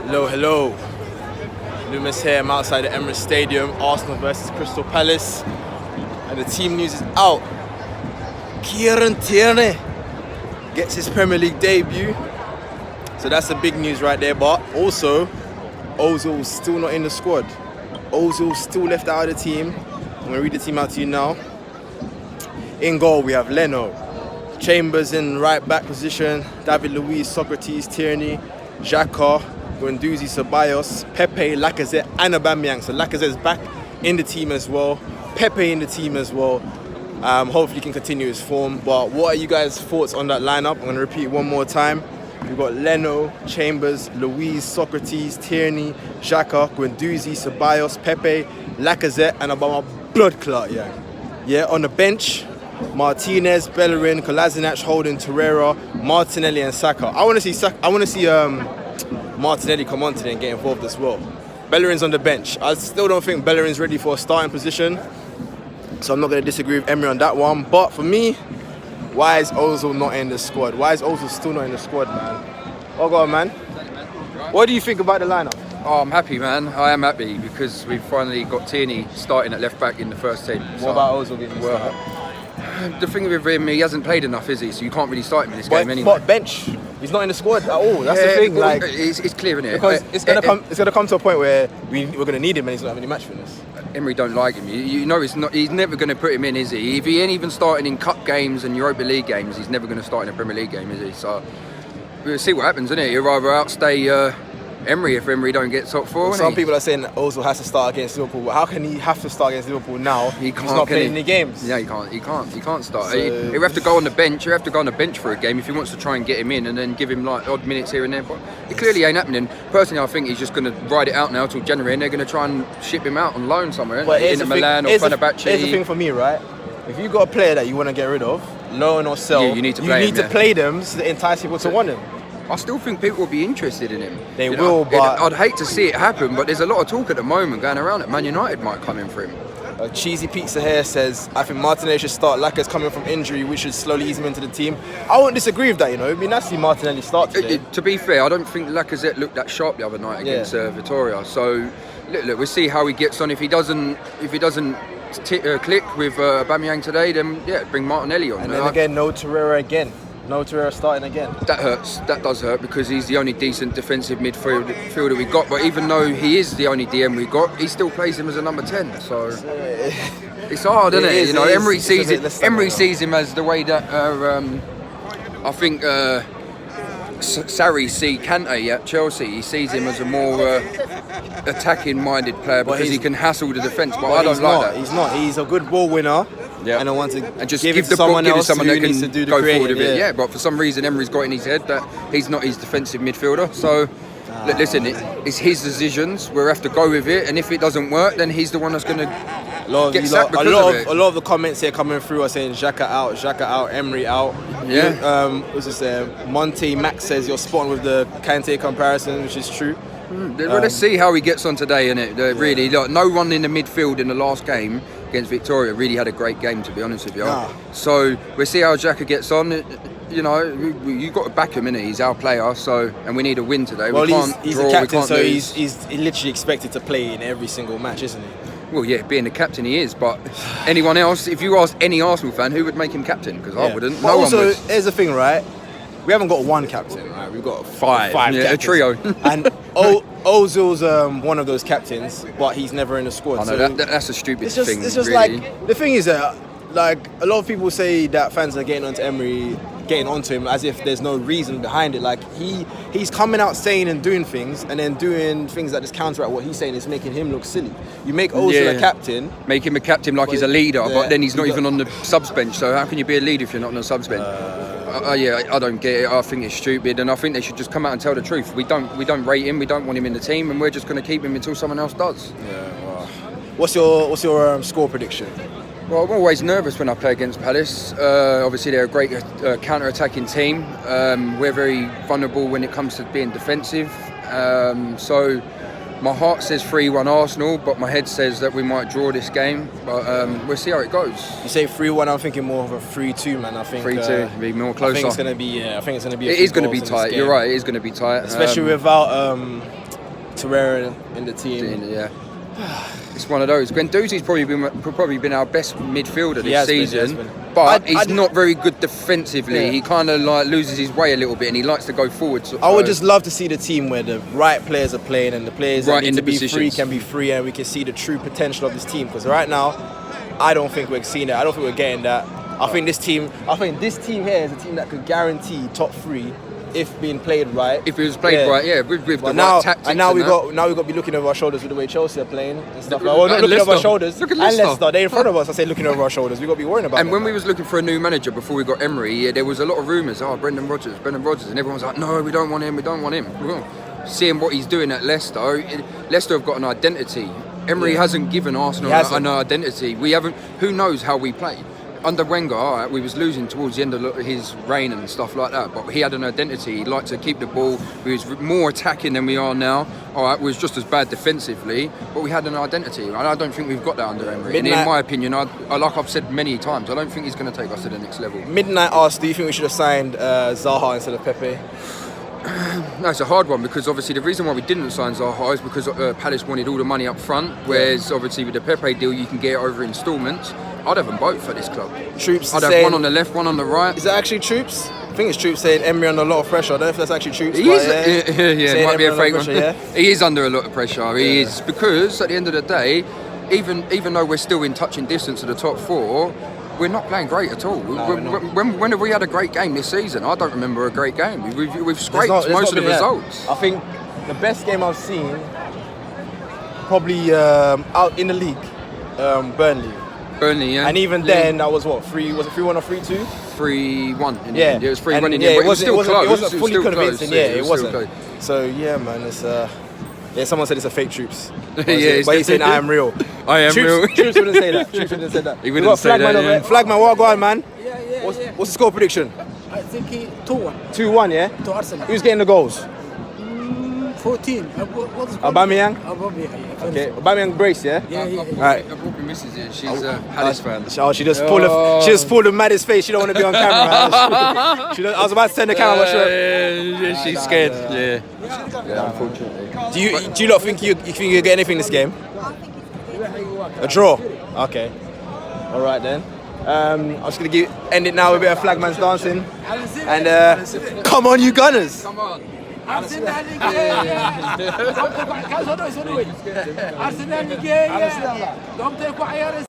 Hello, hello. Lumos here. I'm outside the Emery Stadium. Arsenal versus Crystal Palace. And the team news is out. Kieran Tierney gets his Premier League debut. So that's the big news right there. But also, Ozil's still not in the squad. Ozil's still left out of the team. I'm going to read the team out to you now. In goal, we have Leno. Chambers in right back position. David Luiz, Socrates, Tierney, Xhaka, Guendouzi, Ceballos, Pepe, Lacazette, and Aubameyang. So Lacazette's back in the team as well. Pepe in the team as well. Hopefully he can continue his form. But what are you guys' thoughts on that lineup? I'm going to repeat it one more time. We've got Leno, Chambers, Luiz, Socrates, Tierney, Xhaka, Guendouzi, Ceballos, Pepe, Lacazette, and Aubameyang. Blood clot, yeah. On the bench, Martinez, Bellerin, Kolasinac, Holding, Torreira, Martinelli, and Saka. I want to see Martinelli come on today and get involved as well. Bellerin's on the bench. I still don't think Bellerin's ready for a starting position, so I'm not going to disagree with Emery on that one. But for me, why is Ozil not in the squad? Why is Ozil still not in the squad, man? Oh, go on, man. What do you think about the lineup? Oh, I'm happy, man. I am happy because we've finally got Tierney starting at left back in the first team. What about Ozil getting started? The thing with him, he hasn't played enough, is he? So you can't really start him in this game anyway. But bench, he's not in the squad at all. That's the thing. Well, it's clear, isn't it? Because it's gonna come to a point where we're gonna need him and he's not having any match fitness. Emery don't like him. You know, he's never going to put him in, is he? If he ain't even starting in cup games and Europa League games, he's never going to start in a Premier League game, is he? So we'll see what happens, isn't it? He'll rather outstay Emery if Emery don't get top four. Some people are saying that Ozil has to start against Liverpool. But how can he have to start against Liverpool now? He's not playing any games. Yeah, he can't start. So, he'll have to go on the bench. He'll have to go on the bench for a game if he wants to try and get him in and then give him like odd minutes here and there. But it clearly ain't happening. Personally, I think he's just going to ride it out now till January, and they're going to try and ship him out on loan somewhere, in Milan or Fenerbahce. Here's the thing for me, right? If you got a player that you want to get rid of, loan or sell, you need to play them to entice people to want him. I still think people will be interested in him. They will, but I'd hate to see it happen. But there's a lot of talk at the moment going around that Man United might come in for him. Cheesy Pizza here says, I think Martinelli should start. Lacazette coming from injury, we should slowly ease him into the team. I won't disagree with that, you know. It'd be nice to see Martinelli start today. To be fair, I don't think Lacazette looked that sharp the other night against Vitoria. So look, we'll see how he gets on. If he doesn't click with Aubameyang today, then bring Martinelli on. And then again, no Torreira again. No Torreira starting again. That hurts. That does hurt because he's the only decent defensive midfielder we got. But even though he is the only DM we got, he still plays him as a number 10. So it's hard, isn't it? You know, Emery sees it. Emery sees him as the way that I think Sarri see Kante at Chelsea. He sees him as a more attacking-minded player because he can hassle the defence. But I don't like that. He's not. He's a good ball winner. Yeah. And I want to just give the someone ball, else someone that can needs to do the go creative, forward with it. Yeah, but for some reason Emery's got in his head that he's not his defensive midfielder. So listen, it's his decisions. We'll have to go with it. And if it doesn't work, then he's the one that's going to get sacked because of it. A lot of the comments here coming through are saying Xhaka out, Emery out. Yeah. What's this? Monty Max says you're spot on with the Kante comparison, which is true. Well, let's see how he gets on today, innit? Really, no one in the midfield in the last game against Victoria really had a great game, to be honest with you. So we'll see how Xhaka gets on. You know, you've got to back him, innit? He's our player, so and we need a win today. Well, he's the captain, so he's literally expected to play in every single match, isn't he? Well, yeah, being the captain he is, but anyone else, if you ask any Arsenal fan, who would make him captain? Because I wouldn't. But also, one would. Here's the thing, right? We haven't got one captain, right? We've got five captains. A trio. And Ozil's one of those captains, but he's never in the squad. I know, so that's a stupid thing. It's just really. Like, the thing is that, like, a lot of people say that fans are getting onto Emery, getting onto him as if there's no reason behind it. Like, he's coming out saying and doing things, and then doing things that just counteract what he's saying is making him look silly. You make Ozil a captain. Make him a captain like he's a leader, but then he's not even on the subs bench. So how can you be a leader if you're not on the subs bench? I don't get it. I think it's stupid, and I think they should just come out and tell the truth. We don't rate him. We don't want him in the team, and we're just going to keep him until someone else does. Yeah. Wow. What's your score prediction? Well, I'm always nervous when I play against Palace. Obviously, they're a great counter-attacking team. We're very vulnerable when it comes to being defensive. So my heart says 3-1 Arsenal, but my head says that we might draw this game. But we'll see how it goes. You say 3-1, I'm thinking more of a 3-2, man. I think 3-2 be more closer. I think it's going to be. I think it's going to be. It is going to be tight. You're right. It is going to be tight, especially without Torreira in the team. Yeah. It's one of those. Guendouzi's probably been our best midfielder this season, but he's not very good defensively. He kind of like loses his way a little bit, and he likes to go forward. I would just love to see the team where the right players are playing, and the players that need to be free can be free, and we can see the true potential of this team. Because right now, I don't think we're seeing that. I don't think we're getting that. I think this team here is a team that could guarantee top 3. If being played right, if it was played right, with the right tactics. And now we got to be looking over our shoulders with the way Chelsea are playing and stuff. Well, not looking over our shoulders. Look at Leicester. They're in front of us. I say looking over our shoulders. We got to be worrying about. And when we was looking for a new manager before we got Emery, there was a lot of rumours. Brendan Rodgers, and everyone was like, no, we don't want him. Well, seeing what he's doing at Leicester have got an identity. Emery hasn't given Arsenal an identity. We haven't. Who knows how we play? Under Wenger, we was losing towards the end of his reign and stuff like that, but he had an identity. He liked to keep the ball. We was more attacking than we are now. We was just as bad defensively, but we had an identity. And I don't think we've got that under Emery. And in my opinion, like I've said many times, I don't think he's going to take us to the next level. Midnight asked, do you think we should have signed Zaha instead of Pepe? No, it's a hard one because obviously the reason why we didn't sign Zaha is because Palace wanted all the money up front, whereas obviously with the Pepe deal you can get it over instalments. I'd have them both for this club. Troops I'd have one on the left, one on the right. Is that actually Troops? I think it's Troops saying Emery under a lot of pressure. I don't know if that's actually Troops. He is, it might be a fake one. Yeah? He is under a lot of pressure. He is, because at the end of the day, even though we're still in touching distance of the top 4, we're not playing great at all. When have we had a great game this season? I don't remember a great game. We've scraped most of the results. I think the best game I've seen, probably out in the league, Burnley, yeah. And even then, that was what, 3? Was it 3-1 or 3-2? 3-1. Yeah, it was 3-1 in the end. It wasn't fully convincing. It wasn't. Close. So yeah, man, it's someone said it's a fake Troops. But he's saying I am real. I am real. Troops wouldn't say that. Troops wouldn't say that. He wouldn't say that. Yeah. Flagman, what go on, man? Yeah. What's the score prediction? I think 2-1. 2-1, yeah. To Arsenal. Who's getting the goals? 14. Aubameyang. Okay, Aubameyang brace, yeah. Yeah. Right. I brought my missus here. She's a Palace fan. She just pulled the maddest face. She don't want to be on camera. I was about to turn the camera, but she's scared. Yeah, unfortunately. Do you not think you get anything this game? A draw. Okay. All right then. I'm just gonna end it now with a bit of Flagman's dancing. And come on, you Gunners! Come on. Arsenal جاية. Arsenal جاية. دمتك وعيار